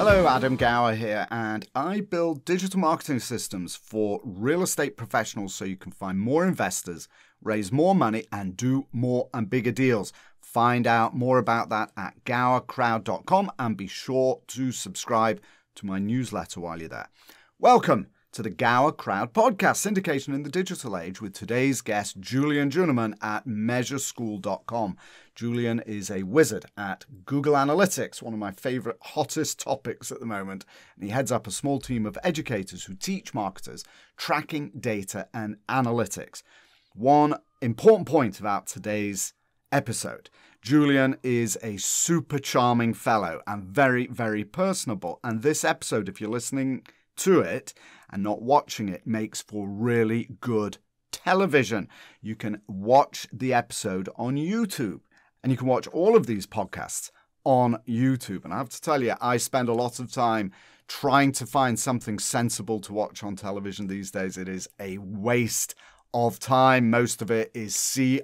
Hello, Adam Gower here, and I build digital marketing systems for real estate professionals so you can find more investors, raise more money, and do more and bigger deals. Find out more about that at gowercrowd.com and be sure to subscribe to my newsletter while you're there. Welcome to the Gower Crowd podcast, syndication in the digital age, with today's guest, Julian Juenemann at measureschool.com. Julian is a wizard at Google Analytics, one of my favorite, hottest topics at the moment. And he heads up a small team of educators who teach marketers tracking data and analytics. One important point about today's episode: Julian is a super charming fellow and very, very personable. And this episode, if you're listening to it and not watching it, makes for really good television. You can watch the episode on YouTube, and you can watch all of these podcasts on YouTube. And I have to tell you, I spend a lot of time trying to find something sensible to watch on television these days. It is a waste of time. Most of it is CR*P.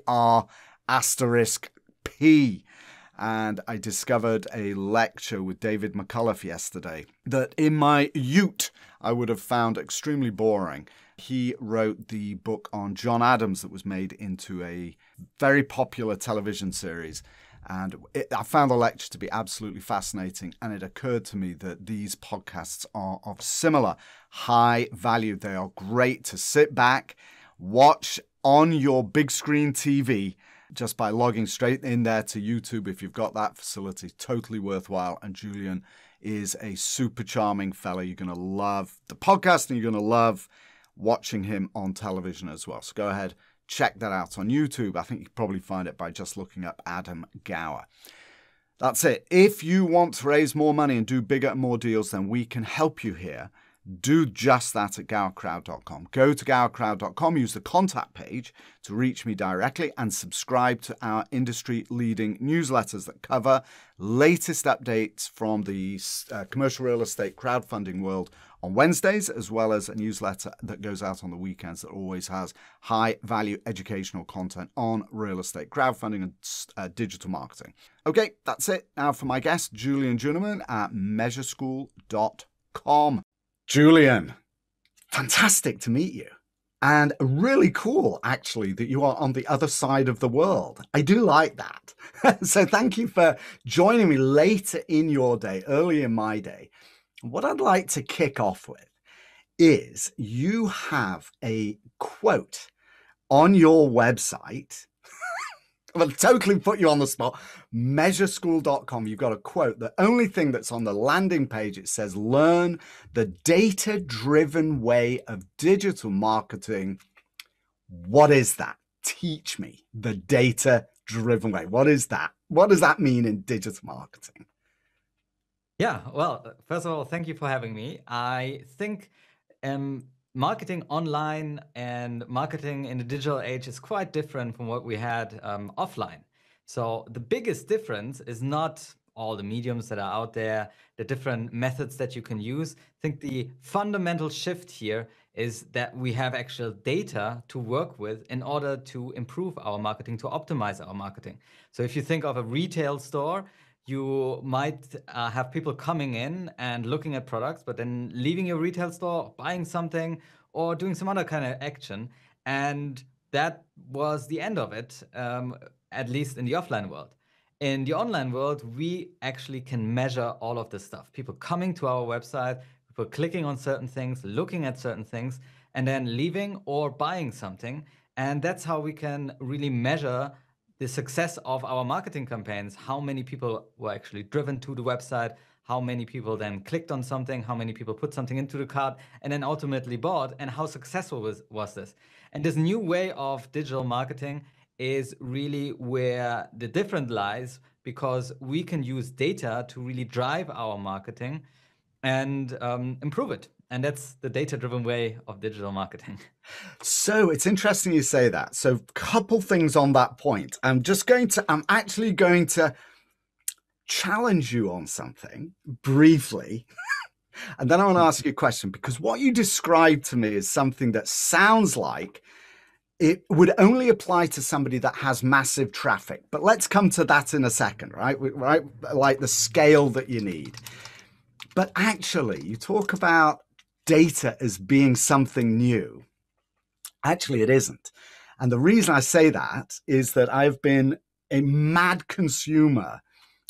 And I discovered a lecture with David McCullough yesterday that in my ute I would have found extremely boring. He wrote the book on John Adams that was made into a very popular television series. And I found the lecture to be absolutely fascinating. And it occurred to me that these podcasts are of similar high value. They are great to sit back, watch on your big screen TV, just by logging straight in there to YouTube. If you've got that facility, totally worthwhile. And Julian is a super charming fella. You're going to love the podcast and you're going to love watching him on television as well. So go ahead, check that out on YouTube. I think you can probably find it by just looking up Adam Gower. That's it. If you want to raise more money and do bigger and more deals, then we can help you here. Do just that at gowercrowd.com. Go to gowercrowd.com, use the contact page to reach me directly, and subscribe to our industry-leading newsletters that cover latest updates from the commercial real estate crowdfunding world on Wednesdays, as well as a newsletter that goes out on the weekends that always has high-value educational content on real estate crowdfunding and digital marketing. Okay, that's it. Now for my guest, Julian Juenemann at measureschool.com. Julian, fantastic to meet you, and really cool, actually, that you are on the other side of the world. I do like that. So thank you for joining me later in your day, early in my day. What I'd like to kick off with is you have a quote on your website. I'll totally put you on the spot. Measureschool.com. You've got a quote. The only thing that's on the landing page, it says, learn the data-driven way of digital marketing. What is that? Teach me the data-driven way. What is that? What does that mean in digital marketing? Yeah, well, first of all, thank you for having me. I think marketing online and marketing in the digital age is quite different from what we had offline. So the biggest difference is not all the mediums that are out there, the different methods that you can use. I think the fundamental shift here is that we have actual data to work with in order to improve our marketing, to optimize our marketing. So if you think of a retail store, you might have people coming in and looking at products, but then leaving your retail store, buying something, or doing some other kind of action. And that was the end of it, at least in the offline world. In the online world, we actually can measure all of this stuff. People coming to our website, people clicking on certain things, looking at certain things, and then leaving or buying something. And that's how we can really measure the success of our marketing campaigns, how many people were actually driven to the website, how many people then clicked on something, how many people put something into the cart and then ultimately bought, and how successful was this. And this new way of digital marketing is really where the difference lies, because we can use data to really drive our marketing and improve it. And that's the data-driven way of digital marketing. So it's interesting you say that. So a couple things on that point. I'm actually going to challenge you on something briefly. And then I want to ask you a question, because what you described to me is something that sounds like it would only apply to somebody that has massive traffic. But let's come to that in a second, right? Like the scale that you need. But actually, you talk about data as being something new. Actually, it isn't. And the reason I say that is that I've been a mad consumer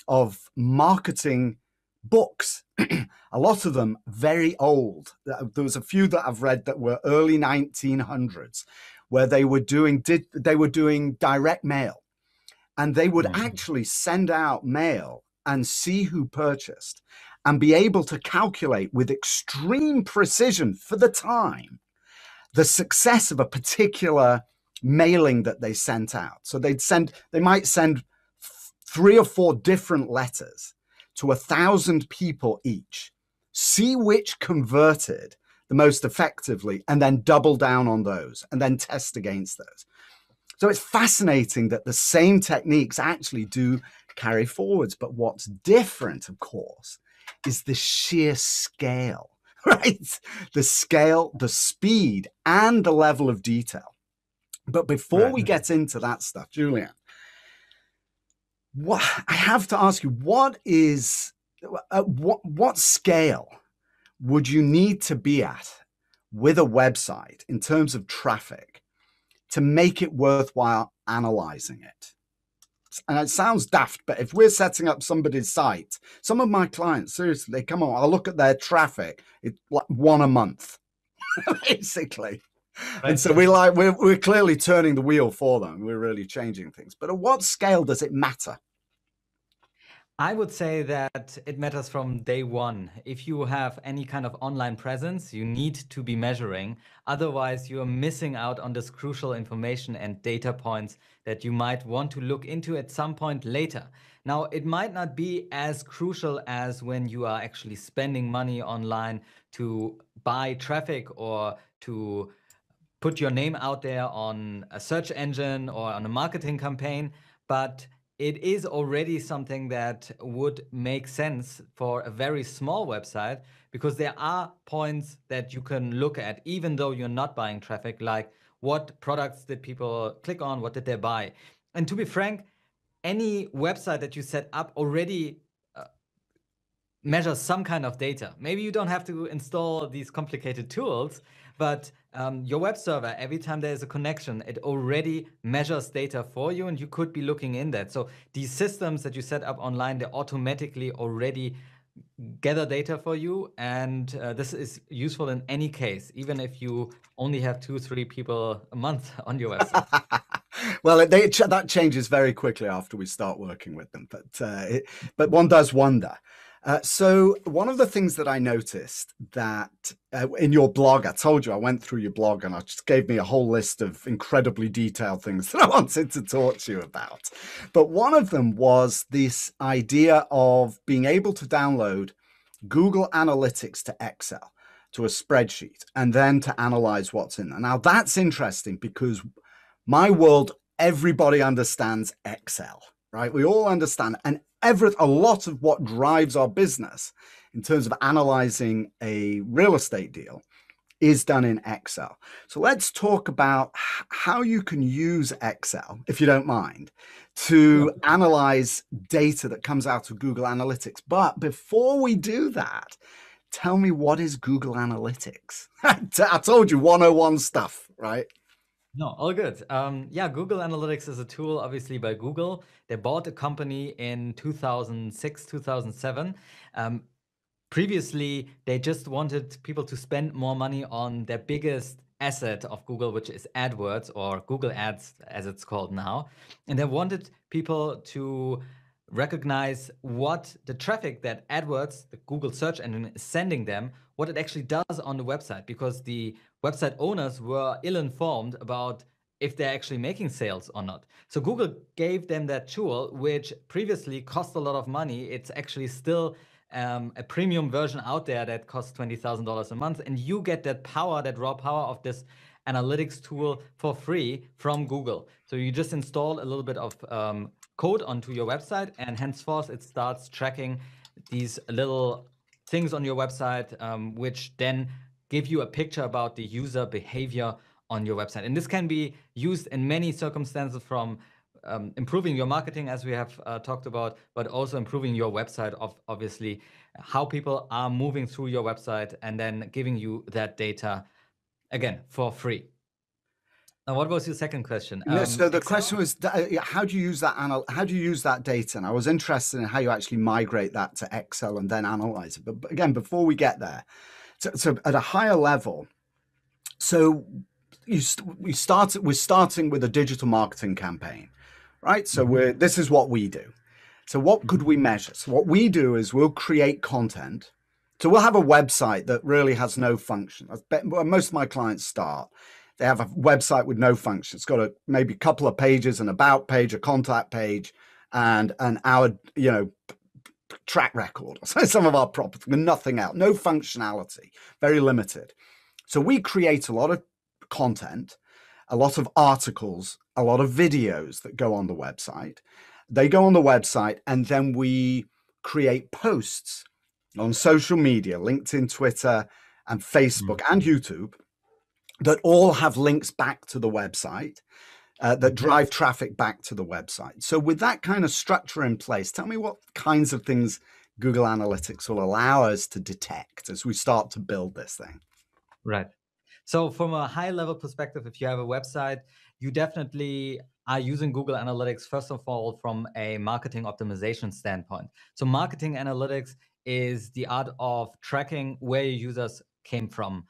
of marketing books. A lot of them very old. There was a few that I've read that were early 1900s, where they were doing direct mail, and they would actually send out mail and see who purchased and be able to calculate with extreme precision for the time the success of a particular mailing that they sent out. So they might send 3 or 4 different letters to 1,000 people each, see which converted the most effectively, and then double down on those and then test against those. So it's fascinating that the same techniques actually do carry forwards. But what's different, of course, is the sheer scale, right? The scale, the speed, and the level of detail. But before we get into that stuff, Julian, I have to ask you, what scale would you need to be at with a website in terms of traffic to make it worthwhile analyzing it? And it sounds daft, but if we're setting up somebody's site, some of my clients, seriously, they come on, I'll look at their traffic, it's like 1 a month, basically. Right. And so we're clearly turning the wheel for them. We're really changing things. But at what scale does it matter? I would say that it matters from day one. If you have any kind of online presence, you need to be measuring. Otherwise, you're missing out on this crucial information and data points that you might want to look into at some point later. Now, it might not be as crucial as when you are actually spending money online to buy traffic or to put your name out there on a search engine or on a marketing campaign, but it is already something that would make sense for a very small website, because there are points that you can look at, even though you're not buying traffic, like what products did people click on, what did they buy? And to be frank, any website that you set up already measures some kind of data. Maybe you don't have to install these complicated tools, but your web server, every time there is a connection, it already measures data for you, and you could be looking in that. So these systems that you set up online, they automatically already gather data for you, and this is useful in any case, even if you only have 2-3 people a month on your website. Well, that changes very quickly after we start working with them, but one does wonder. So one of the things that I noticed that in your blog, I told you I went through your blog and it just gave me a whole list of incredibly detailed things that I wanted to talk to you about. But one of them was this idea of being able to download Google Analytics to Excel, to a spreadsheet, and then to analyze what's in there. Now, that's interesting because my world, everybody understands Excel, right? We all understand, and a lot of what drives our business in terms of analyzing a real estate deal is done in Excel. So let's talk about how you can use Excel, if you don't mind, to analyze data that comes out of Google Analytics. But before we do that, tell me, what is Google Analytics? I told you 101 stuff, right? No, all good. Yeah, Google Analytics is a tool, obviously, by Google. They bought a company in 2006, 2007. Previously, they just wanted people to spend more money on their biggest asset of Google, which is AdWords, or Google Ads, as it's called now. And they wanted people to recognize what the traffic that AdWords, the Google search engine, is sending them, what it actually does on the website, because the website owners were ill-informed about if they're actually making sales or not. So Google gave them that tool, which previously cost a lot of money. It's actually still a premium version out there that costs $20,000 a month, and you get that power, that raw power of this analytics tool for free from Google. So you just install a little bit of code onto your website, and henceforth it starts tracking these little things on your website, which then give you a picture about the user behavior on your website. And this can be used in many circumstances, from improving your marketing, as we have talked about, but also improving your website, obviously, how people are moving through your website, and then giving you that data, again, for free. Now, what was your second question? No, so the Excel? question was, how do you use that? How do you use that data? And I was interested in how you actually migrate that to Excel and then analyze it. But again, before we get there, so at a higher level, so we're starting with a digital marketing campaign, right? So this is what we do. So what could we measure? So what we do is we'll create content. So we'll have a website that really has no function. Most of my clients start. They have a website with no function. It's got maybe a couple of pages, an about page, a contact page, and our track record. Some of our property, but nothing else. No functionality. Very limited. So we create a lot of content, a lot of articles, a lot of videos that go on the website. They go on the website, and then we create posts on social media, LinkedIn, Twitter, and Facebook, and YouTube, that all have links back to the website, that drive traffic back to the website. So with that kind of structure in place, tell me what kinds of things Google Analytics will allow us to detect as we start to build this thing. Right. So from a high level perspective, if you have a website, you definitely are using Google Analytics, first of all, from a marketing optimization standpoint. So marketing analytics is the art of tracking where your users came from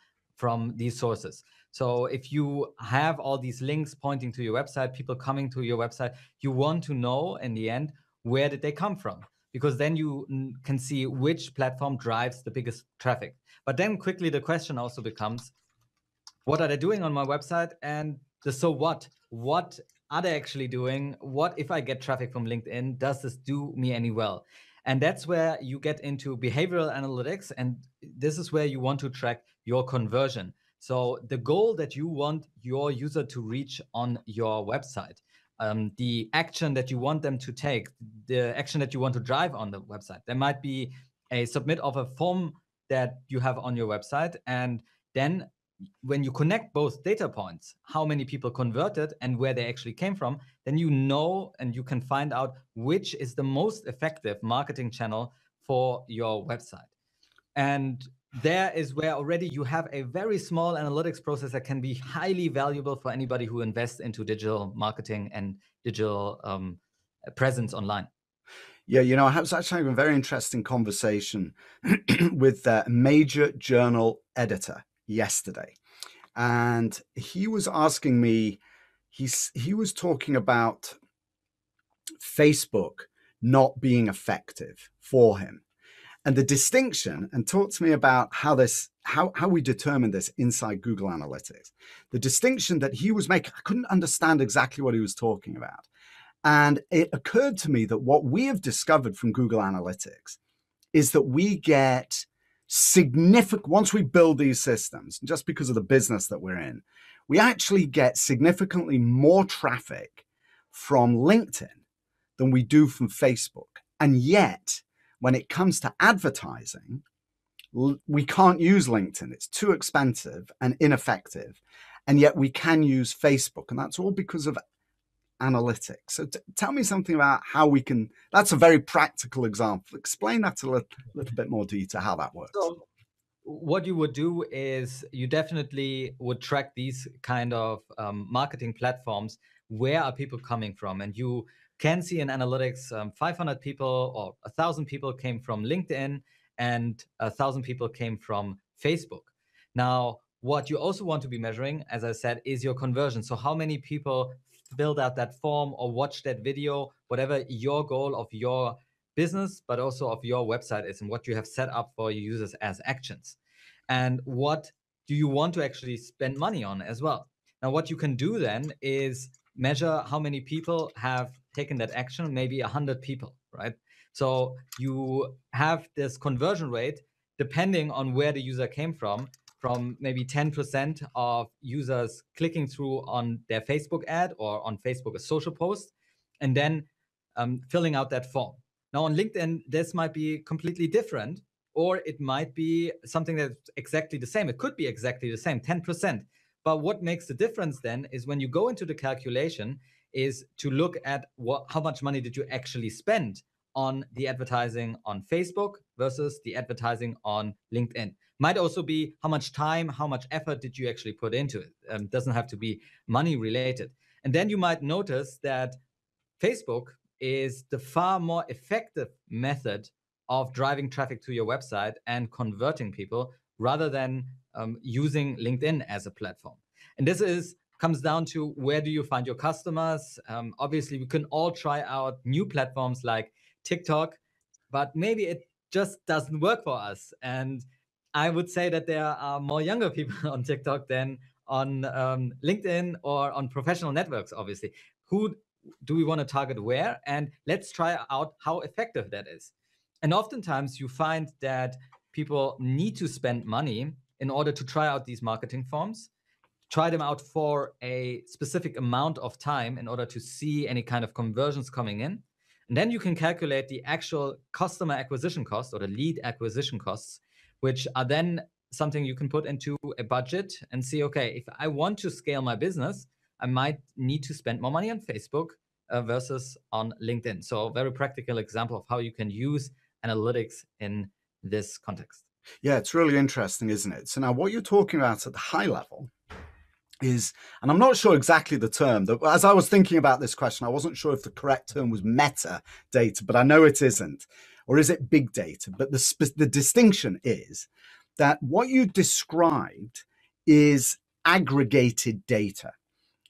these sources. So if you have all these links pointing to your website, people coming to your website, you want to know in the end, where did they come from? Because then you can see which platform drives the biggest traffic. But then quickly the question also becomes, what are they doing on my website? And the so what? What are they actually doing? What if I get traffic from LinkedIn? Does this do me any well? And that's where you get into behavioral analytics. And this is where you want to track your conversion. So the goal that you want your user to reach on your website, the action that you want them to take, the action that you want to drive on the website. There might be a submit of a form that you have on your website. And then when you connect both data points, how many people converted and where they actually came from, then you know and you can find out which is the most effective marketing channel for your website. And there is where already you have a very small analytics process that can be highly valuable for anybody who invests into digital marketing and digital presence online. Yeah, I was actually having a very interesting conversation with a major journal editor yesterday, and he was asking me, he was talking about Facebook not being effective for him, and the distinction, and talk to me about how we determine this inside Google Analytics. The distinction that he was making, I couldn't understand exactly what he was talking about. And it occurred to me that what we have discovered from Google Analytics is that we get significant, once we build these systems, just because of the business that we're in, we actually get significantly more traffic from LinkedIn than we do from Facebook. And yet, when it comes to advertising, we can't use LinkedIn. It's too expensive and ineffective. And yet we can use Facebook. And that's all because of analytics. So tell me something about how we can, that's a very practical example. Explain that a little bit more detail, how that works. So what you would do is you definitely would track these kind of marketing platforms. Where are people coming from? And you can see in analytics, 500 people or 1,000 people came from LinkedIn and 1,000 people came from Facebook. Now, what you also want to be measuring, as I said, is your conversion. So how many people filled out that form or watched that video, whatever your goal of your business, but also of your website is, and what you have set up for your users as actions. And what do you want to actually spend money on as well? Now, what you can do then is measure how many people have taken that action, maybe 100 people, right? So you have this conversion rate depending on where the user came from maybe 10% of users clicking through on their Facebook ad or on Facebook a social post, and then filling out that form. Now on LinkedIn, this might be completely different, or it might be something that's exactly the same. It could be exactly the same, 10%. But what makes the difference then is when you go into the calculation, is to look at how much money did you actually spend on the advertising on Facebook versus the advertising on LinkedIn. Might also be how much time, how much effort did you actually put into it. Doesn't have to be money related. And then you might notice that Facebook is the far more effective method of driving traffic to your website and converting people rather than using LinkedIn as a platform. And this comes down to where do you find your customers? Obviously, we can all try out new platforms like TikTok, but maybe it just doesn't work for us. And I would say that there are more younger people on TikTok than on LinkedIn or on professional networks, obviously. Who do we want to target where? And let's try out how effective that is. And oftentimes you find that people need to spend money in order to try out these marketing forms, try them out for a specific amount of time in order to see any kind of conversions coming in. And then you can calculate the actual customer acquisition cost or the lead acquisition costs, which are then something you can put into a budget and see, okay, if I want to scale my business, I might need to spend more money on Facebook versus on LinkedIn. So a very practical example of how you can use analytics in this context. Yeah, it's really interesting, isn't it? So now what you're talking about at the high level is, and I'm not sure exactly the term, that as I was thinking about this question, I wasn't sure if the correct term was metadata, but I know it isn't. Or is it big data? But the distinction is that what you described is aggregated data.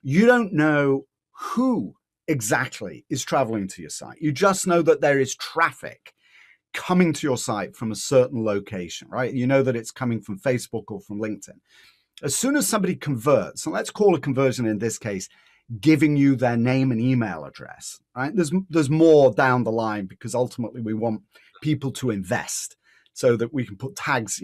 You don't know who exactly is traveling to your site. You just know that there is traffic coming to your site from a certain location, right? You know that it's coming from Facebook or from LinkedIn. As soon as somebody converts, and let's call a conversion in this case, giving you their name and email address, right? There's more down the line because ultimately we want people to invest so that we can put tags,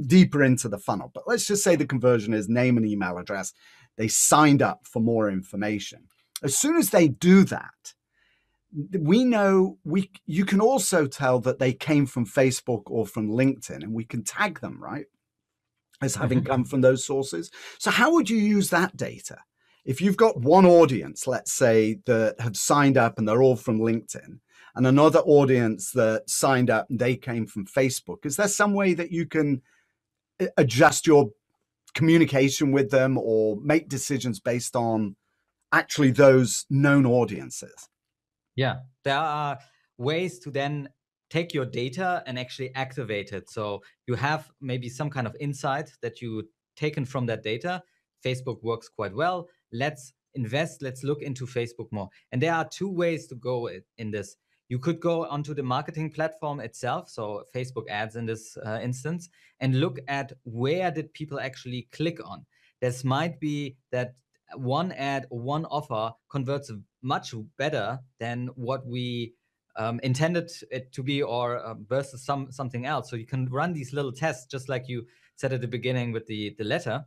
deeper into the funnel. But let's just say the conversion is name and email address. They signed up for more information. As soon as they do that, we know you can also tell that they came from Facebook or from LinkedIn, and we can tag them, right, as having come from those sources. So how would you use that data? If you've got one audience, let's say, that have signed up and they're all from LinkedIn, and another audience that signed up and they came from Facebook, is there some way that you can adjust your communication with them or make decisions based on actually those known audiences? Yeah, there are ways to then take your data and actually activate it. So you have maybe some kind of insight that you taken from that data. Facebook works quite well. Let's invest. Let's look into Facebook more. And there are two ways to go in this. You could go onto the marketing platform itself, so Facebook ads in this instance, and look at where did people actually click on. This might be that one ad or one offer converts much better than what we intended it to be, or versus something else. So you can run these little tests, just like you said at the beginning with the letter.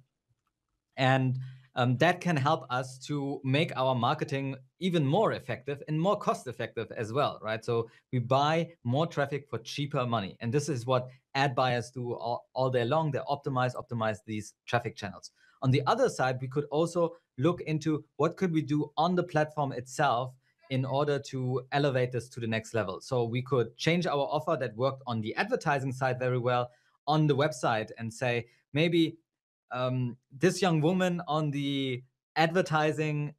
And that can help us to make our marketing even more effective and more cost effective as well, right? So we buy more traffic for cheaper money. And this is what ad buyers do all day long. They optimize these traffic channels. On the other side, we could also look into what could we do on the platform itself in order to elevate this to the next level. So we could change our offer that worked on the advertising side very well on the website and say, maybe this young woman on the advertising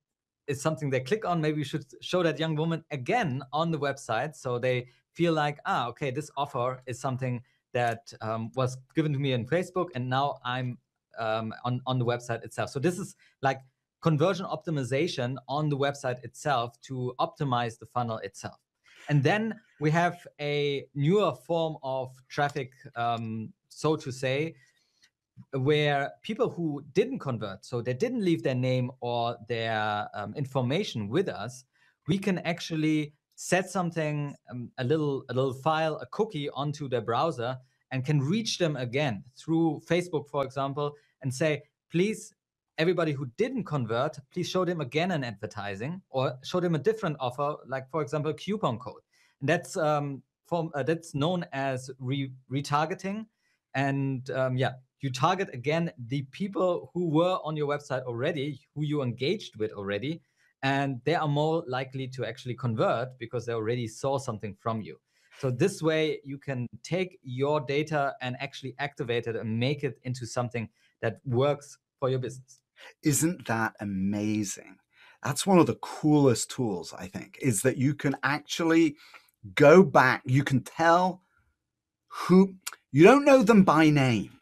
is something they click on. Maybe we should show that young woman again on the website so they feel like, okay, this offer is something that was given to me in Facebook, and now I'm on the website itself. So this is like conversion optimization on the website itself to optimize the funnel itself. And then we have a newer form of traffic, so to say, where people who didn't convert, so they didn't leave their name or their information with us, we can actually set something, a little file, a cookie onto their browser, and can reach them again through Facebook, for example, and say, please, everybody who didn't convert, please show them again an advertising or show them a different offer, like, for example, coupon code. And that's that's known as retargeting. And you target again the people who were on your website already, who you engaged with already, and they are more likely to actually convert because they already saw something from you. So this way you can take your data and actually activate it and make it into something that works for your business. Isn't that amazing? That's one of the coolest tools, I think, is that you can actually go back. You can tell who, you don't know them by name,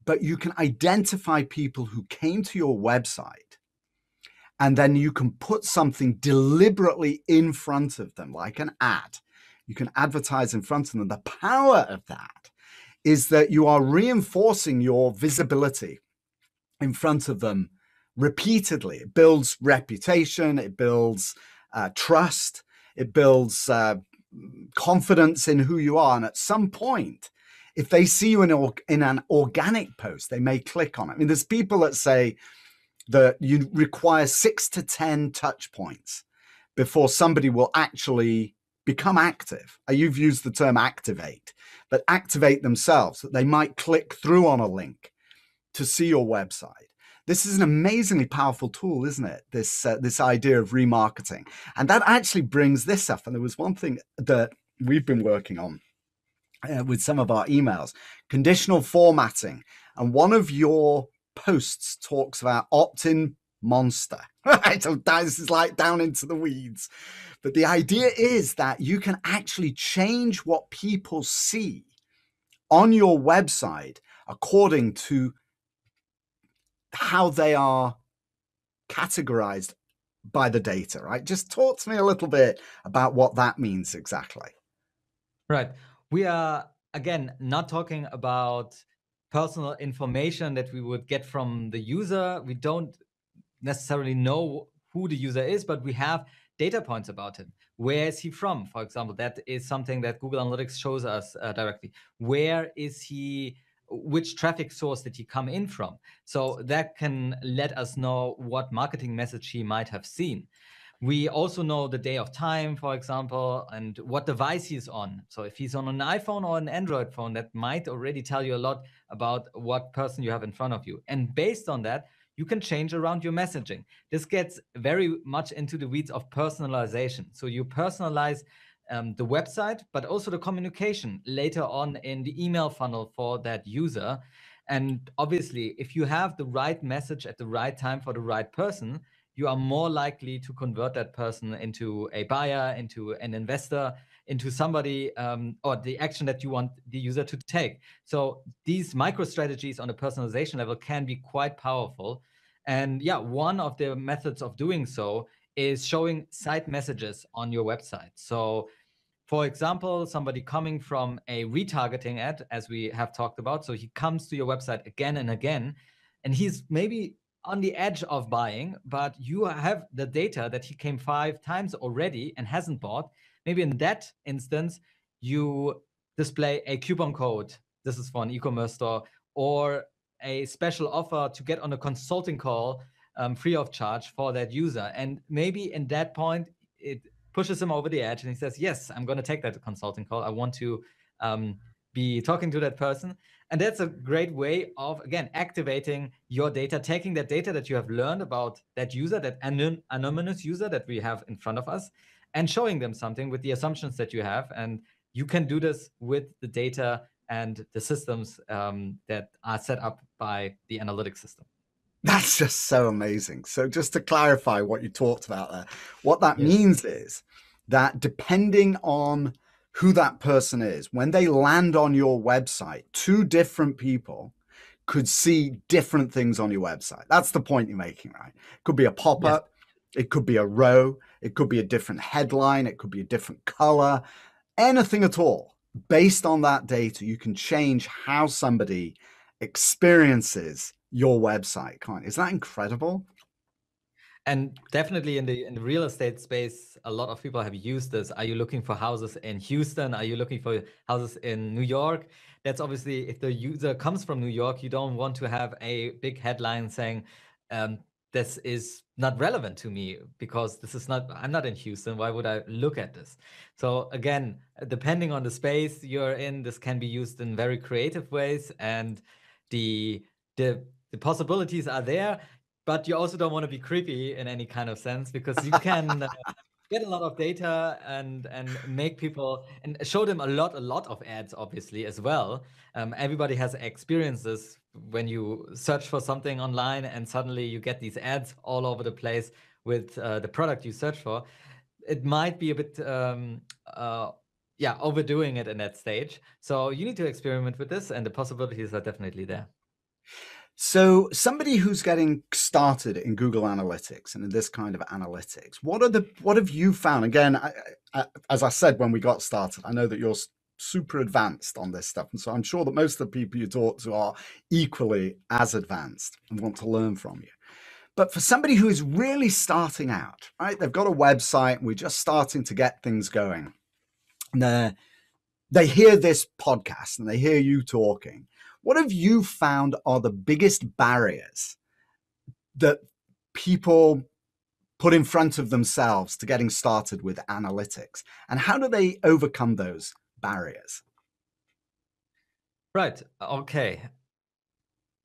but you can identify people who came to your website, and then you can put something deliberately in front of them, like an ad. You can advertise in front of them. The power of that is that you are reinforcing your visibility in front of them repeatedly. It builds reputation, it builds trust, it builds confidence in who you are. And at some point, if they see you in an organic post, they may click on it. I mean, there's people that say that you require 6 to 10 touch points before somebody will actually become active. You've used the term activate, but activate themselves, that they might click through on a link to see your website. This is an amazingly powerful tool, isn't it? This idea of remarketing. And that actually brings this up. And there was one thing that we've been working on with some of our emails, conditional formatting. And one of your posts talks about opt-in monster. Right? So this is like down into the weeds. But the idea is that you can actually change what people see on your website according to how they are categorized by the data, right? Just talk to me a little bit about what that means exactly. Right. We are, again, not talking about personal information that we would get from the user. We don't necessarily know who the user is, but we have data points about him. Where is he from? For example, that is something that Google Analytics shows us directly. Where is he? Which traffic source did he come in from? So that can let us know what marketing message he might have seen. We also know the day of time, for example, and what device he's on. So if he's on an iPhone or an Android phone, that might already tell you a lot about what person you have in front of you. And based on that, you can change around your messaging. This gets very much into the weeds of personalization. So you personalize the website, but also the communication later on in the email funnel for that user. And obviously, if you have the right message at the right time for the right person, you are more likely to convert that person into a buyer, into an investor, into somebody, or the action that you want the user to take. So these micro strategies on a personalization level can be quite powerful. And yeah, one of the methods of doing so is showing site messages on your website. So for example, somebody coming from a retargeting ad, as we have talked about, so he comes to your website again and again, and he's maybe on the edge of buying, but you have the data that he came 5 times already and hasn't bought. Maybe in that instance, you display a coupon code. This is for an e-commerce store, or a special offer to get on a consulting call free of charge for that user. And maybe in that point, it pushes him over the edge and he says, yes, I'm going to take that consulting call. I want to be talking to that person. And that's a great way of, again, activating your data, taking that data that you have learned about that user, that anonymous user that we have in front of us, and showing them something with the assumptions that you have. And you can do this with the data and the systems that are set up by the analytics system. That's just so amazing. So just to clarify what you talked about there, what that means is that depending on who that person is, when they land on your website, 2 different people could see different things on your website. That's the point you're making, right? It could be a pop-up, it could be a row, it could be a different headline, it could be a different color, anything at all. Based on that data, you can change how somebody experiences your website, can't you? Is that incredible? And definitely in the real estate space, a lot of people have used this. Are you looking for houses in Houston? Are you looking for houses in New York? That's obviously, if the user comes from New York, you don't want to have a big headline saying, this is not relevant to me because I'm not in Houston. Why would I look at this? So again, depending on the space you're in, this can be used in very creative ways, and the possibilities are there. but you also don't want to be creepy in any kind of sense, because you can get a lot of data and make people and show them a lot of ads, obviously, as well. Everybody has experienced this when you search for something online and suddenly you get these ads all over the place with the product you search for. It might be a bit overdoing it in that stage. So you need to experiment with this, and the possibilities are definitely there. So somebody who's getting started in Google Analytics and in this kind of analytics, what have you found? Again, as I said when we got started, I know that you're super advanced on this stuff, and so I'm sure that most of the people you talk to are equally as advanced and want to learn from you. But for somebody who is really starting out, right, they've got a website and we're just starting to get things going, and they hear this podcast and they hear you talking. What have you found are the biggest barriers that people put in front of themselves to getting started with analytics? And how do they overcome those barriers? Right. Okay.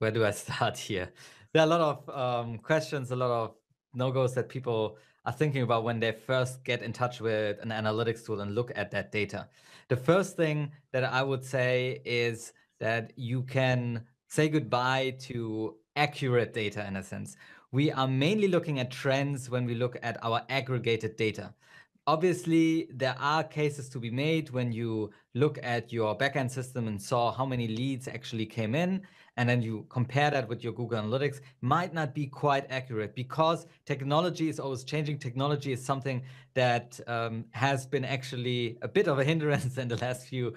Where do I start here? There are a lot of questions, a lot of no-goes that people are thinking about when they first get in touch with an analytics tool and look at that data. The first thing that I would say is that you can say goodbye to accurate data in a sense. We are mainly looking at trends when we look at our aggregated data. Obviously, there are cases to be made when you look at your backend system and saw how many leads actually came in, and then you compare that with your Google Analytics. Might not be quite accurate because technology is always changing. Technology is something that has been actually a bit of a hindrance in the last few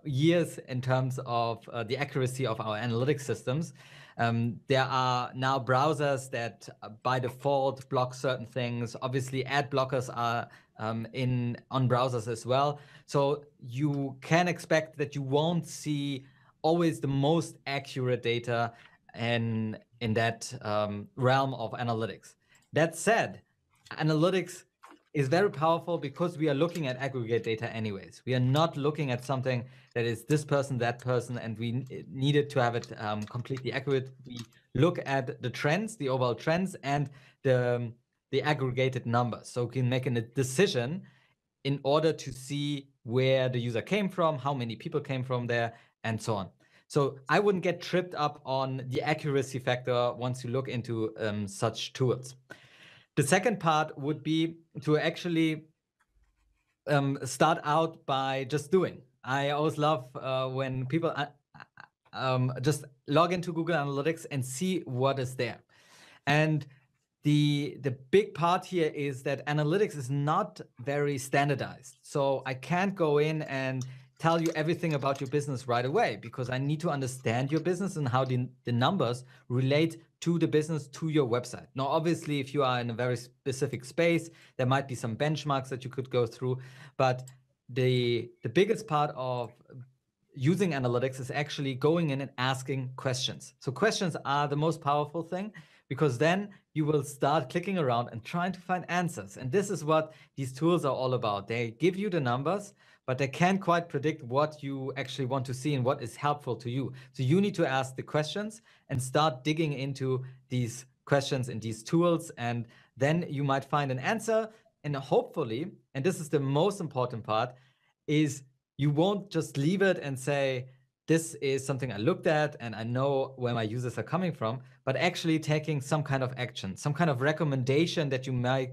years in terms of the accuracy of our analytics systems. There are now browsers that by default block certain things. Obviously, ad blockers are on browsers as well. So you can expect that you won't see always the most accurate data in that realm of analytics. That said, analytics is very powerful because we are looking at aggregate data anyways. We are not looking at something that is this person, that person, and we needed to have it completely accurate. We look at the trends, the overall trends, and the aggregated numbers. So we can make a decision in order to see where the user came from, how many people came from there, and so on. So I wouldn't get tripped up on the accuracy factor once you look into such tools. The second part would be to actually start out by just doing. I always love when people just log into Google Analytics and see what is there. And the big part here is that analytics is not very standardized. So I can't go in and tell you everything about your business right away, because I need to understand your business and how the numbers relate to the business, to your website. Now, obviously, if you are in a very specific space, there might be some benchmarks that you could go through. But the biggest part of using analytics is actually going in and asking questions. So questions are the most powerful thing, because then you will start clicking around and trying to find answers. And this is what these tools are all about. They give you the numbers, but they can't quite predict what you actually want to see and what is helpful to you. So you need to ask the questions and start digging into these questions in these tools, and then you might find an answer. And hopefully, and this is the most important part, is you won't just leave it and say, this is something I looked at and I know where my users are coming from, but actually taking some kind of action, some kind of recommendation that you might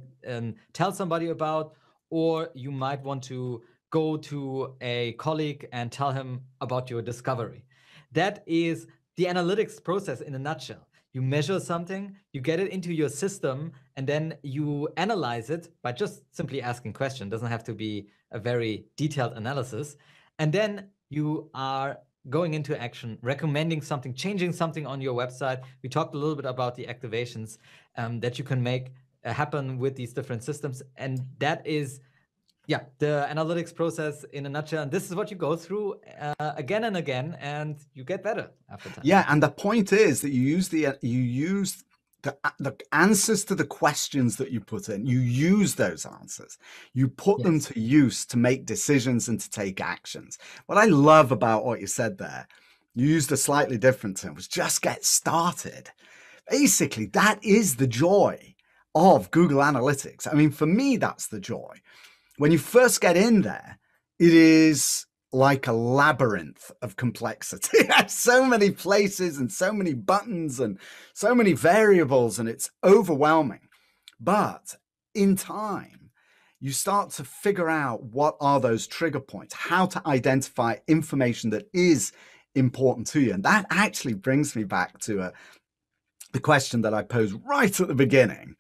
tell somebody about, or you might want to go to a colleague and tell him about your discovery. That is the analytics process in a nutshell. You measure something, you get it into your system, and then you analyze it by just simply asking questions. It doesn't have to be a very detailed analysis. And then you are going into action, recommending something, changing something on your website. We talked a little bit about the activations that you can make happen with these different systems. And that is, yeah, the analytics process in a nutshell. And this is what you go through again and again, and you get better after time. Yeah, and the point is that you use the answers to the questions that you put in. You use those answers. You put them to use to make decisions and to take actions. What I love about what you said there, you used a slightly different term, was just get started. Basically, that is the joy of Google Analytics. I mean, for me, that's the joy. When you first get in there, it is like a labyrinth of complexity. So many places and so many buttons and so many variables, and it's overwhelming. But in time, you start to figure out what are those trigger points, how to identify information that is important to you. And that actually brings me back to the question that I posed right at the beginning.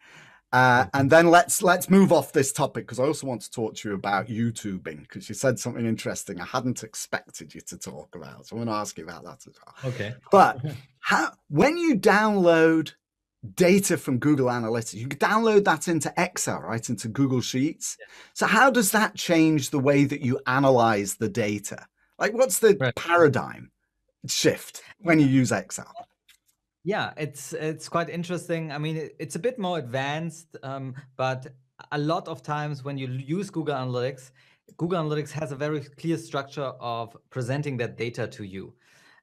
And then let's move off this topic, because I also want to talk to you about YouTubing, because you said something interesting I hadn't expected you to talk about. So I want to ask you about that as well. Okay. But when you download data from Google Analytics, you can download that into Excel, right? Into Google Sheets. Yeah. So how does that change the way that you analyze the data? Like, what's the paradigm shift when you use Excel? Yeah, it's quite interesting. I mean, it's a bit more advanced, but a lot of times when you use Google Analytics has a very clear structure of presenting that data to you.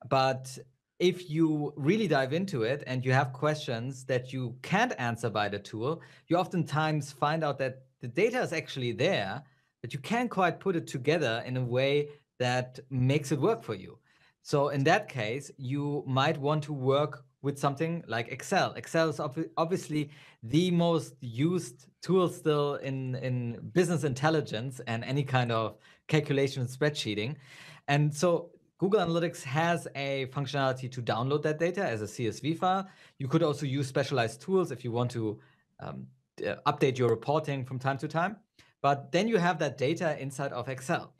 But if you really dive into it and you have questions that you can't answer by the tool, you oftentimes find out that the data is actually there, but you can't quite put it together in a way that makes it work for you. So in that case, you might want to work with something like Excel. Excel is obviously the most used tool still in business intelligence and any kind of calculation and spreadsheeting. And so Google Analytics has a functionality to download that data as a CSV file. You could also use specialized tools if you want to update your reporting from time to time. But then you have that data inside of Excel.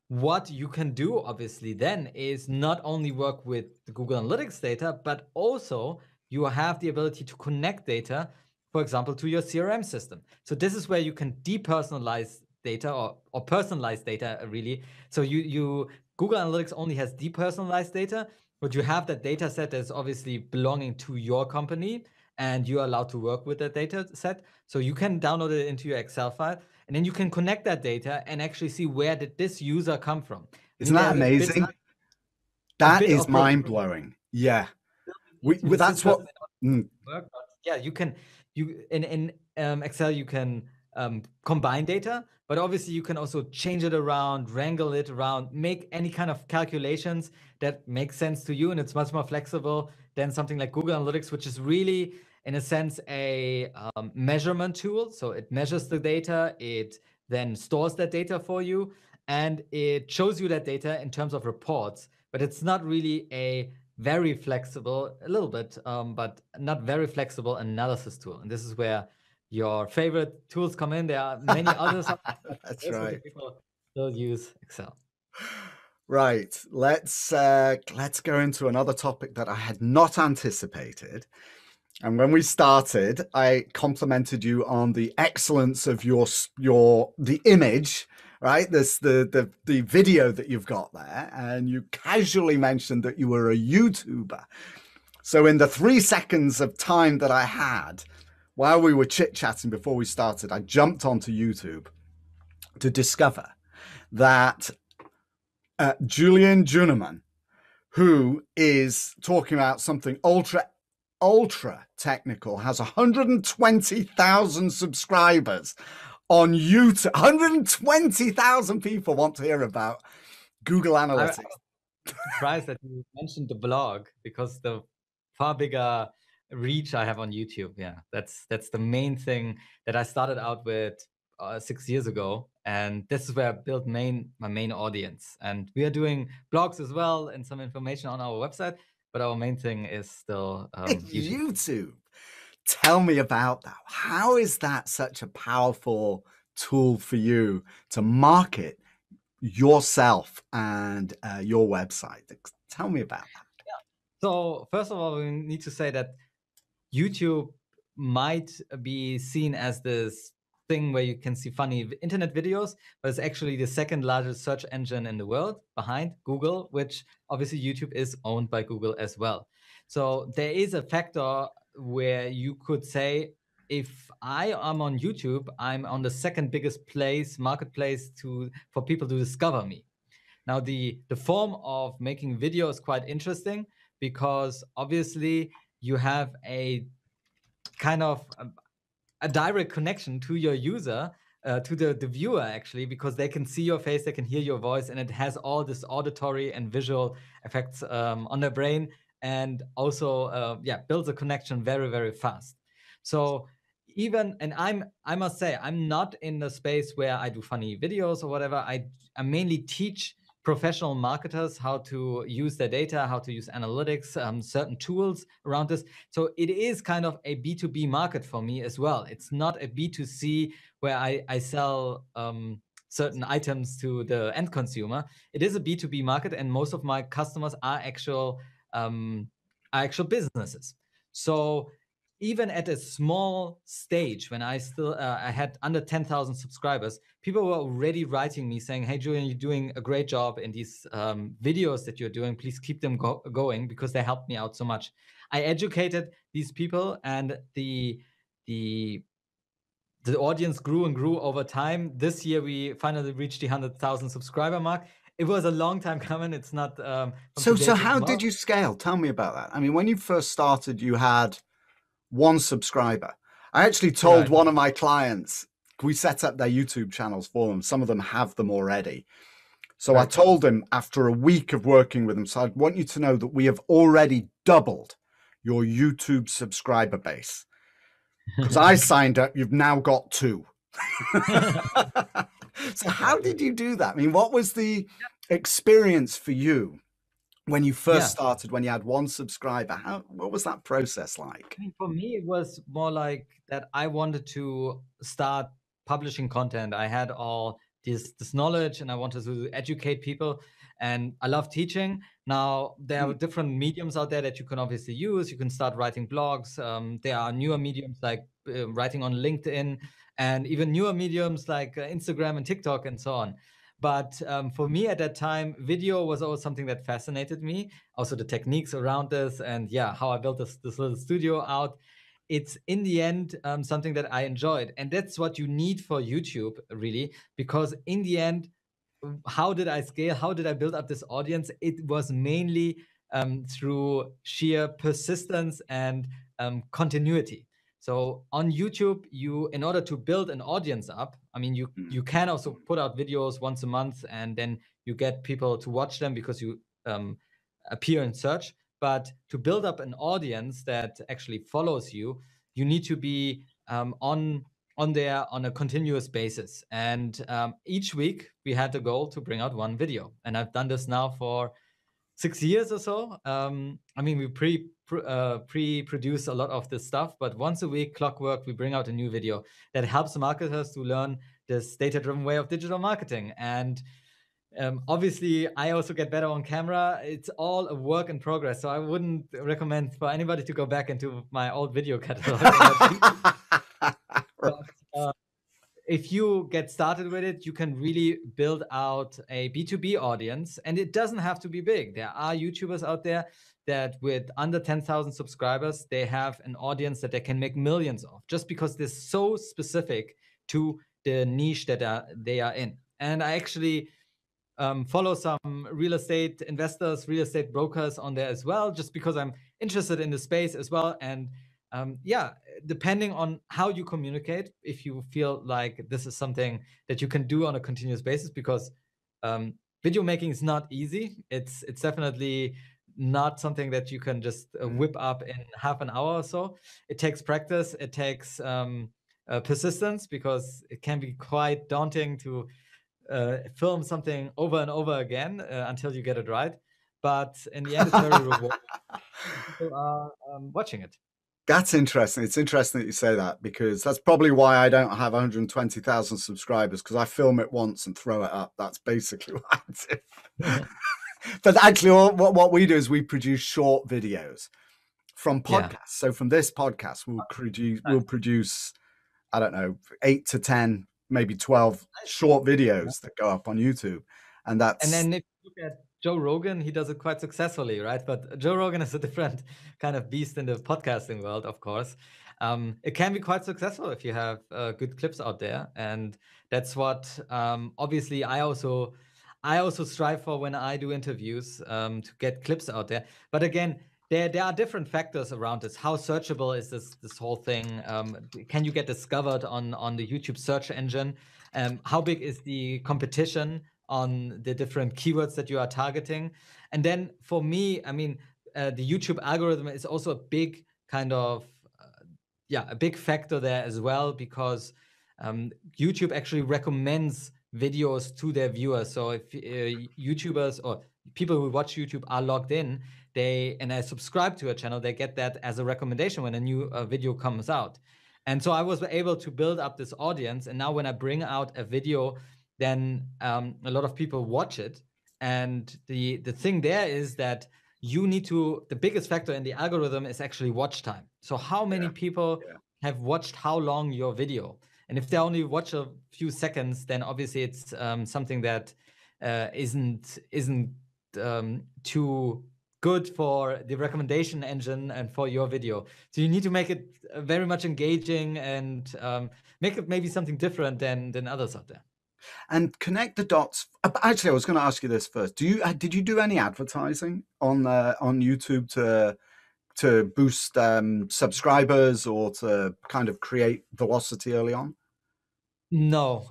What you can do, obviously, then is not only work with the Google Analytics data, but also you have the ability to connect data, for example, to your CRM system. So this is where you can depersonalize data or personalize data, really. So Google Analytics only has depersonalized data, but you have that data set that's obviously belonging to your company, and you're allowed to work with that data set. So you can download it into your Excel file, and then you can connect that data and actually see where did this user come from. Isn't that amazing? That is mind-blowing. Yeah. That's what... Yeah, in Excel, you can combine data, but obviously you can also change it around, wrangle it around, make any kind of calculations that make sense to you, and it's much more flexible than something like Google Analytics, which is really, in a sense, a measurement tool. So it measures the data, it then stores that data for you, and it shows you that data in terms of reports, but it's not really a very flexible, a little bit, but not very flexible analysis tool. And this is where your favorite tools come in. There are many others. That's right. People still use Excel. Right. Let's go into another topic that I had not anticipated. And when we started, I complimented you on the excellence of the image, right? The video that you've got there, and you casually mentioned that you were a YouTuber. So in the 3 seconds of time that I had while we were chit-chatting before we started, I jumped onto YouTube to discover that Julian Juenemann, who is talking about something ultra technical, has 120,000 subscribers on YouTube. 120,000 people want to hear about Google Analytics. I'm surprised that you mentioned the blog, because the far bigger reach I have on YouTube. Yeah, that's the main thing that I started out with 6 years ago, and this is where I built my main audience. And we are doing blogs as well and some information on our website, but our main thing is still YouTube. Tell me about that. How is that such a powerful tool for you to market yourself and your website? Tell me about that. Yeah. So first of all, we need to say that YouTube might be seen as this thing where you can see funny internet videos, but it's actually the second largest search engine in the world behind Google, which obviously YouTube is owned by Google as well. So there is a factor where you could say, if I am on YouTube, I'm on the second biggest marketplace for people to discover me. Now, the form of making video is quite interesting, because obviously you have a kind of a direct connection to your user, to the viewer actually, because they can see your face, they can hear your voice, and it has all this auditory and visual effects on their brain, and also builds a connection very, very fast. So I must say, I'm not in the space where I do funny videos or whatever. I mainly teach professional marketers how to use their data, how to use analytics, certain tools around this. So it is kind of a B2B market for me as well. It's not a B2C where I sell certain items to the end consumer. It is a B2B market, and most of my customers are actual businesses. So even at a small stage, when I still I had under 10,000 subscribers, people were already writing me saying, "Hey, Julian, you're doing a great job in these videos that you're doing. Please keep them going, because they helped me out so much." I educated these people, and the audience grew and grew over time. This year, we finally reached the 100,000 subscriber mark. It was a long time coming. It's not So how did you scale? Tell me about that. I mean, when you first started, you had one subscriber. I actually told one of my clients, we set up their YouTube channels for them. Some of them have them already. So I told him after a week of working with them, so I want you to know that we have already doubled your YouTube subscriber base. Because I signed up, you've now got 2. So how did you do that? I mean, what was the experience for you when you first started, when you had 1 subscriber? What was that process like? I mean, for me, it was more like that I wanted to start publishing content. I had all this knowledge, and I wanted to educate people, and I love teaching. Now, there are different mediums out there that you can obviously use. You can start writing blogs. There are newer mediums like writing on LinkedIn, and even newer mediums like Instagram and TikTok and so on. But for me at that time, video was always something that fascinated me. Also the techniques around this, and how I built this little studio out. It's in the end something that I enjoyed. And that's what you need for YouTube, really, because in the end, how did I scale? How did I build up this audience? It was mainly through sheer persistence and continuity. So on YouTube, in order to build an audience up, I mean, you can also put out videos once a month, and then you get people to watch them because you appear in search. But to build up an audience that actually follows you, you need to be on there on a continuous basis. And each week we had the goal to bring out 1 video, and I've done this now for 6 years or so. I mean, we pre-produce a lot of this stuff, but once a week, clockwork, we bring out a new video that helps marketers to learn this data-driven way of digital marketing. And obviously, I also get better on camera. It's all a work in progress, so I wouldn't recommend for anybody to go back into my old video catalog. But, if you get started with it, you can really build out a B2B audience, and it doesn't have to be big. There are YouTubers out there that with under 10,000 subscribers, they have an audience that they can make millions of, just because they're so specific to the niche that they are in. And I actually follow some real estate investors, real estate brokers on there as well, just because I'm interested in the space as well. And depending on how you communicate, if you feel like this is something that you can do on a continuous basis, because video making is not easy. It's definitely not something that you can just whip up in half an hour or so. It takes practice. It takes persistence, because it can be quite daunting to film something over and over again until you get it right. But in the end, it's very rewarding. People are watching it. That's interesting. It's interesting that you say that, because that's probably why I don't have 120,000 subscribers, because I film it once and throw it up. That's basically what I do. But actually, what we do is we produce short videos from podcasts. So from this podcast, we'll produce, I don't know, 8 to 10, maybe 12 short videos that go up on YouTube. And then if you look at Joe Rogan, he does it quite successfully, right? But Joe Rogan is a different kind of beast in the podcasting world, of course. It can be quite successful if you have good clips out there, and that's what obviously I also strive for when I do interviews, to get clips out there. But again, there are different factors around this. How searchable is this whole thing? Can you get discovered on the YouTube search engine? How big is the competition on the different keywords that you are targeting? And then for me, I mean, the YouTube algorithm is also a big kind of a big factor there as well, because YouTube actually recommends videos to their viewers. So if YouTubers or people who watch YouTube are logged in, and I subscribe to a channel, they get that as a recommendation when a new video comes out. And so I was able to build up this audience. And now when I bring out a video, then a lot of people watch it. And the thing there is that the biggest factor in the algorithm is actually watch time. So how many people have watched how long your video? And if they only watch a few seconds, then obviously it's something that isn't too good for the recommendation engine and for your video. So you need to make it very much engaging and make it maybe something different than others out there. And connect the dots. Actually, I was going to ask you this first. Did you do any advertising on YouTube to boost subscribers or to kind of create velocity early on? No,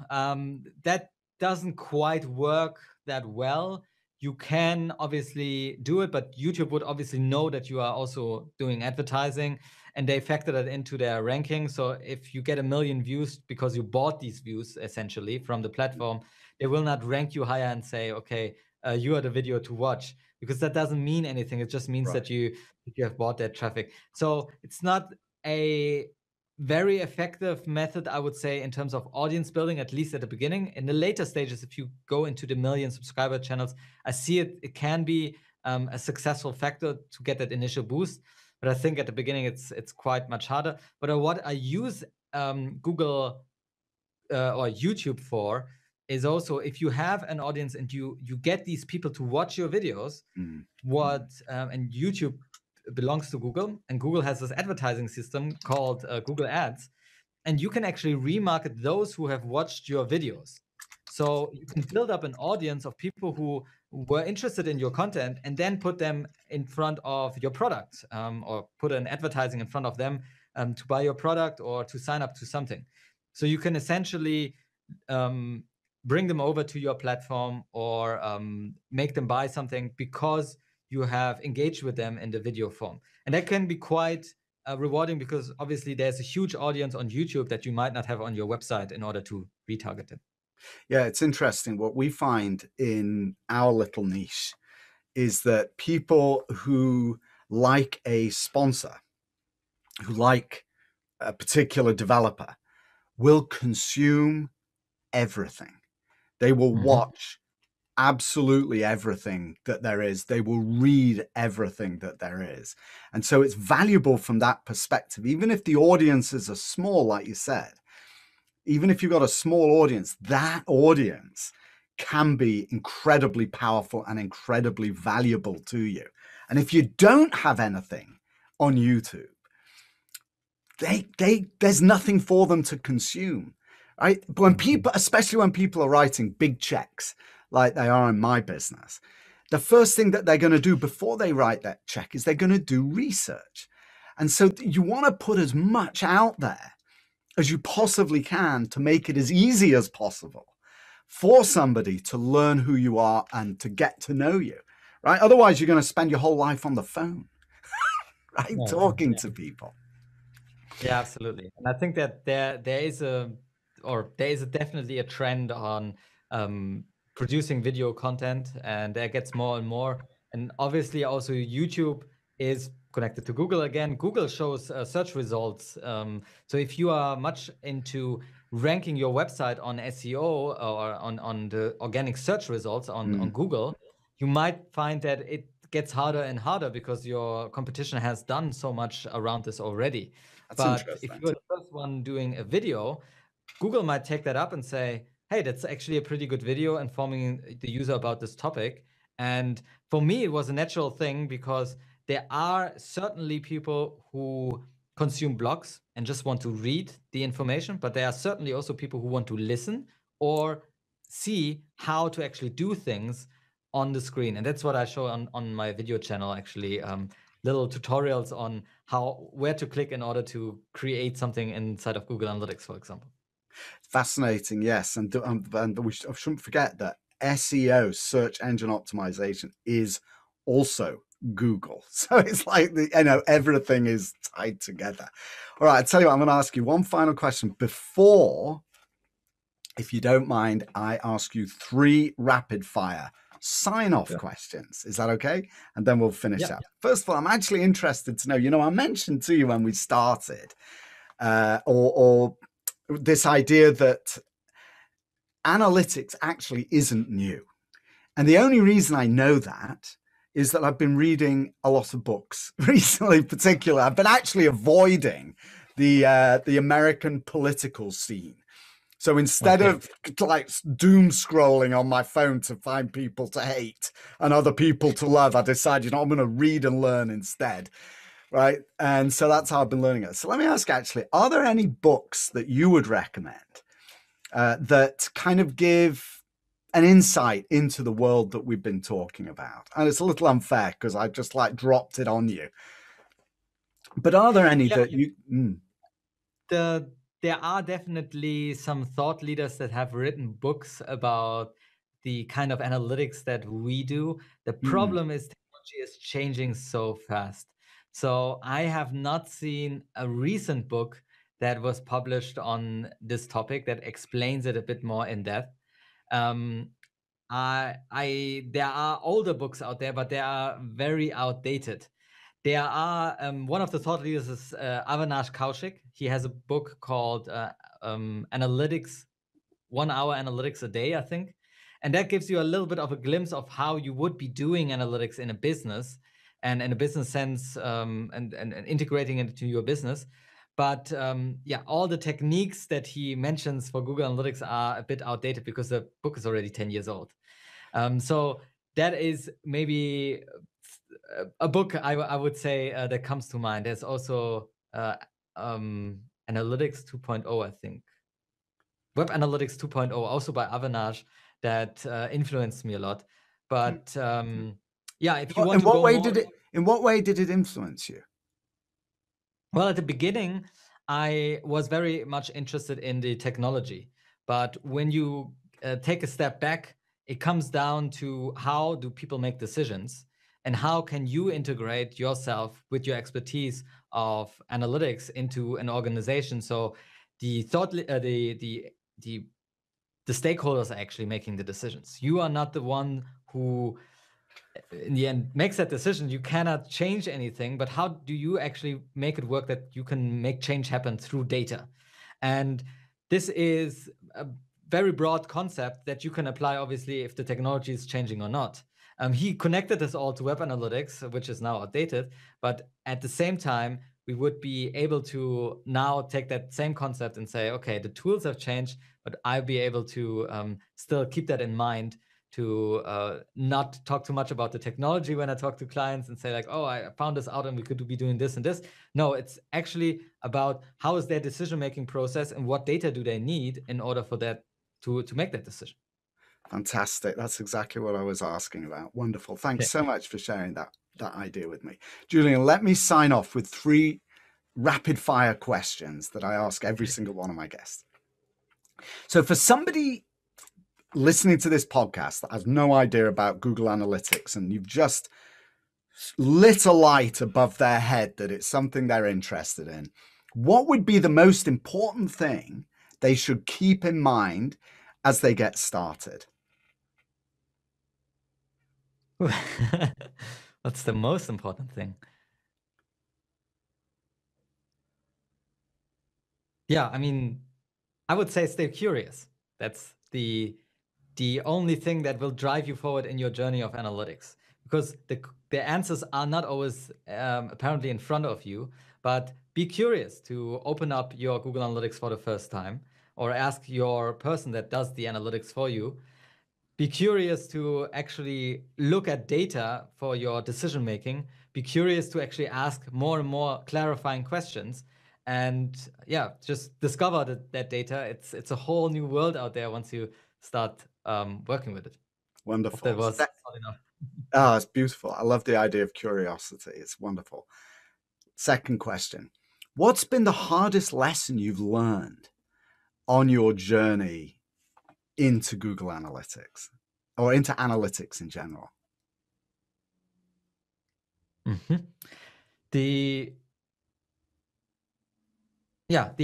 that doesn't quite work that well. You can obviously do it, but YouTube would obviously know that you are also doing advertising, and they factor that into their ranking. So if you get 1 million views because you bought these views essentially from the platform, they will not rank you higher and say, okay, you are the video to watch, because that doesn't mean anything. It just means that you have bought that traffic. So it's not a very effective method, I would say, in terms of audience building, at least at the beginning. In the later stages, if you go into the 1 million subscriber channels, I see it can be a successful factor to get that initial boost. But I think at the beginning, it's quite much harder. But what I use Google or YouTube for is also, if you have an audience and you get these people to watch your videos, and YouTube belongs to Google, and Google has this advertising system called Google Ads, and you can actually remarket those who have watched your videos. So you can build up an audience of people who were interested in your content and then put them in front of your product, or put an advertising in front of them to buy your product or to sign up to something. So you can essentially bring them over to your platform or make them buy something because you have engaged with them in the video form. And that can be quite rewarding, because obviously there's a huge audience on YouTube that you might not have on your website in order to retarget it. Yeah, it's interesting. What we find in our little niche is that people who like a sponsor, who like a particular developer, will consume everything. They will watch absolutely everything that there is. They will read everything that there is. And so it's valuable from that perspective. Even if the audiences are small, like you said, even if you've got a small audience, that audience can be incredibly powerful and incredibly valuable to you. And if you don't have anything on YouTube, there's nothing for them to consume, right? When people, especially when people are writing big checks like they are in my business, the first thing that they're going to do before they write that check is they're going to do research. And so you want to put as much out there as you possibly can to make it as easy as possible for somebody to learn who you are and to get to know you, right? Otherwise, you're going to spend your whole life on the phone, right? Talking to people. Yeah, absolutely. And I think that there is definitely a trend on producing video content, and that gets more and more. And obviously also YouTube is connected to Google again. Google shows search results. So if you are much into ranking your website on SEO or on the organic search results on Google, you might find that it gets harder and harder because your competition has done so much around this already. But if you're the first one doing a video, Google might take that up and say, hey, that's actually a pretty good video informing the user about this topic. And for me, it was a natural thing, because there are certainly people who consume blogs and just want to read the information, but there are certainly also people who want to listen or see how to actually do things on the screen. And that's what I show on my video channel, actually. little tutorials on where to click in order to create something inside of Google Analytics, for example. Fascinating, yes. And I shouldn't forget that SEO, search engine optimization, is also Google. So it's like, everything is tied together. All right, I tell you what, I'm going to ask you one final question before, if you don't mind, I ask you 3 rapid fire sign-off questions. Is that okay? And then we'll finish up. First of all, I'm actually interested to know, I mentioned to you when we started, or this idea that analytics actually isn't new. And the only reason I know that is that I've been reading a lot of books recently. In particular, I've been actually avoiding the American political scene. So instead of like doom scrolling on my phone to find people to hate and other people to love, I decided, I'm going to read and learn instead. Right. And so that's how I've been learning it. So let me ask, actually, are there any books that you would recommend that kind of give an insight into the world that we've been talking about? And it's a little unfair because I just like dropped it on you. But are there any that you... There are definitely some thought leaders that have written books about the kind of analytics that we do. The problem is technology is changing so fast. So I have not seen a recent book that was published on this topic that explains it a bit more in depth. There are older books out there, but they are very outdated. There are one of the thought leaders is Avinash Kaushik. He has a book called Analytics, 1 hour analytics a day, I think. And that gives you a little bit of a glimpse of how you would be doing analytics in a business and in a business sense, and integrating it into your business. But all the techniques that he mentions for Google Analytics are a bit outdated because the book is already 10 years old. So that is maybe a book I would say that comes to mind. There's also Analytics 2.0, I think. Web Analytics 2.0, also by Avinash, that influenced me a lot. But if you want to go more... In what way did it influence you? Well, at the beginning, I was very much interested in the technology. But when you take a step back, it comes down to how do people make decisions and how can you integrate yourself with your expertise of analytics into an organization. So the stakeholders are actually making the decisions. You are not the one who in the end makes that decision. You cannot change anything, but how do you actually make it work that you can make change happen through data? And this is a very broad concept that you can apply, obviously, if the technology is changing or not. He connected this all to web analytics, which is now outdated, but at the same time, we would be able to now take that same concept and say, okay, the tools have changed, but I'll be able to still keep that in mind to not talk too much about the technology when I talk to clients and say like, oh, I found this out and we could be doing this and this. No, it's actually about how is their decision-making process and what data do they need in order for that to make that decision. Fantastic. That's exactly what I was asking about. Wonderful. Thanks so much for sharing that idea with me. Julian, let me sign off with 3 rapid fire questions that I ask every single one of my guests. So for somebody listening to this podcast that has no idea about Google Analytics and you've just lit a light above their head that it's something they're interested in, what would be the most important thing they should keep in mind as they get started? What's the most important thing? Yeah, I mean, I would say stay curious. That's the only thing that will drive you forward in your journey of analytics, because the answers are not always apparently in front of you, but be curious to open up your Google Analytics for the first time or ask your person that does the analytics for you. Be curious to actually look at data for your decision making. Be curious to actually ask more and more clarifying questions. And just discover that data. It's a whole new world out there once you start working with it. Wonderful. That was solid enough. Oh, it's beautiful. I love the idea of curiosity. It's wonderful. Second question. What's been the hardest lesson you've learned on your journey into Google Analytics or into analytics in general? Mm-hmm. The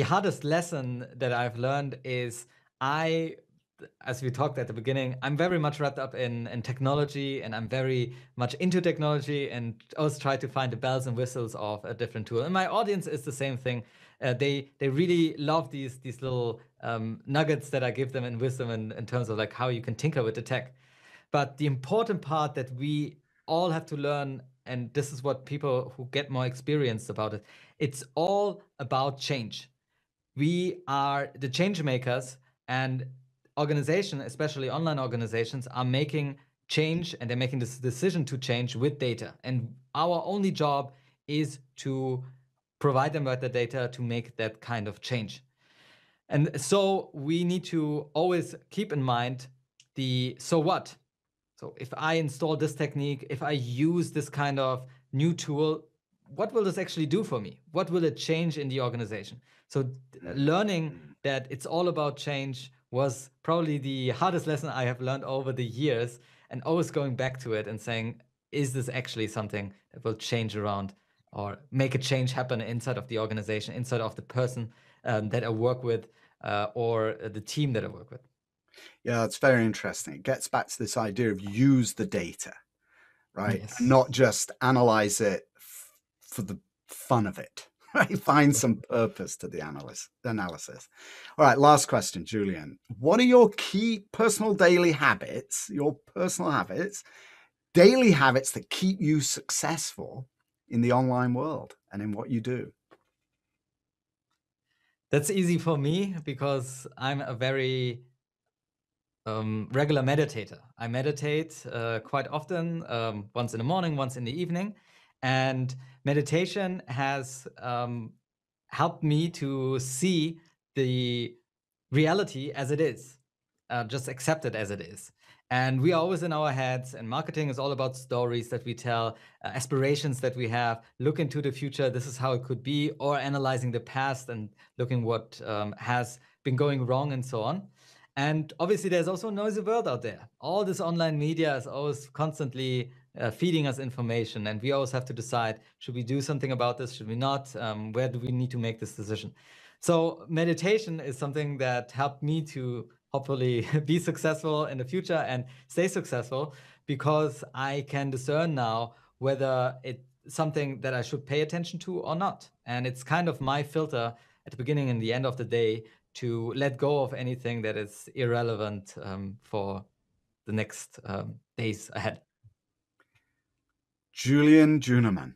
hardest lesson that I've learned is as we talked at the beginning, I'm very much wrapped up in technology, and I'm very much into technology and always try to find the bells and whistles of a different tool. And my audience is the same thing. They really love these little nuggets that I give them in wisdom in terms of like how you can tinker with the tech. But the important part that we all have to learn, and this is what people who get more experienced about it, it's all about change. We are the change makers, and organizations, especially online organizations, are making change, and they're making this decision to change with data. And our only job is to provide them with the data to make that kind of change. And so we need to always keep in mind the so what. So if I install this technique, if I use this kind of new tool, what will this actually do for me? What will it change in the organization? So learning that it's all about change was probably the hardest lesson I have learned over the years, and always going back to it and saying, is this actually something that will change around or make a change happen inside of the organization, inside of the person that I work with, or the team that I work with? Yeah, it's very interesting. It gets back to this idea of use the data, right? Yes. And not just analyze it for the fun of it, right? Find some purpose to the analysis. All right, last question, Julian. What are your key personal daily habits, daily habits that keep you successful in the online world and in what you do? That's easy for me because I'm a very regular meditator. I meditate quite often, once in the morning, once in the evening. And meditation has helped me to see the reality as it is, just accept it as it is. And we are always in our heads, and marketing is all about stories that we tell, aspirations that we have, look into the future, this is how it could be, or analyzing the past and looking what has been going wrong and so on. And obviously, there's also a noisy world out there. All this online media is always constantly feeding us information, and we always have to decide, should we do something about this? Should we not? Where do we need to make this decision? So meditation is something that helped me to hopefully be successful in the future and stay successful, because I can discern now whether it's something that I should pay attention to or not. And it's kind of my filter at the beginning and the end of the day to let go of anything that is irrelevant for the next days ahead. Julian Juenemann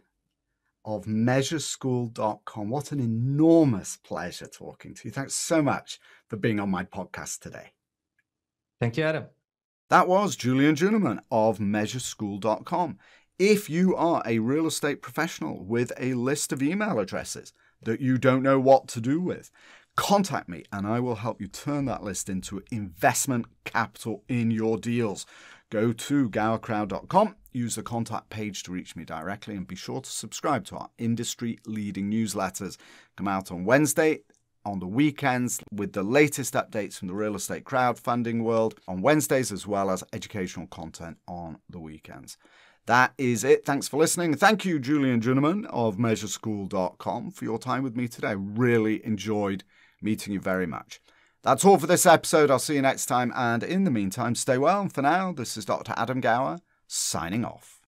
of measureschool.com. What an enormous pleasure talking to you. Thanks so much for being on my podcast today. Thank you, Adam. That was Julian Juenemann of measureschool.com. If you are a real estate professional with a list of email addresses that you don't know what to do with, contact me and I will help you turn that list into investment capital in your deals. Go to gowercrowd.com, use the contact page to reach me directly, and be sure to subscribe to our industry-leading newsletters. Come out on Wednesday, on the weekends, with the latest updates from the real estate crowdfunding world on Wednesdays, as well as educational content on the weekends. That is it. Thanks for listening. Thank you, Julian Juenemann of measureschool.com, for your time with me today. Really enjoyed meeting you very much. That's all for this episode. I'll see you next time. And in the meantime, stay well. And for now, this is Dr. Adam Gower signing off.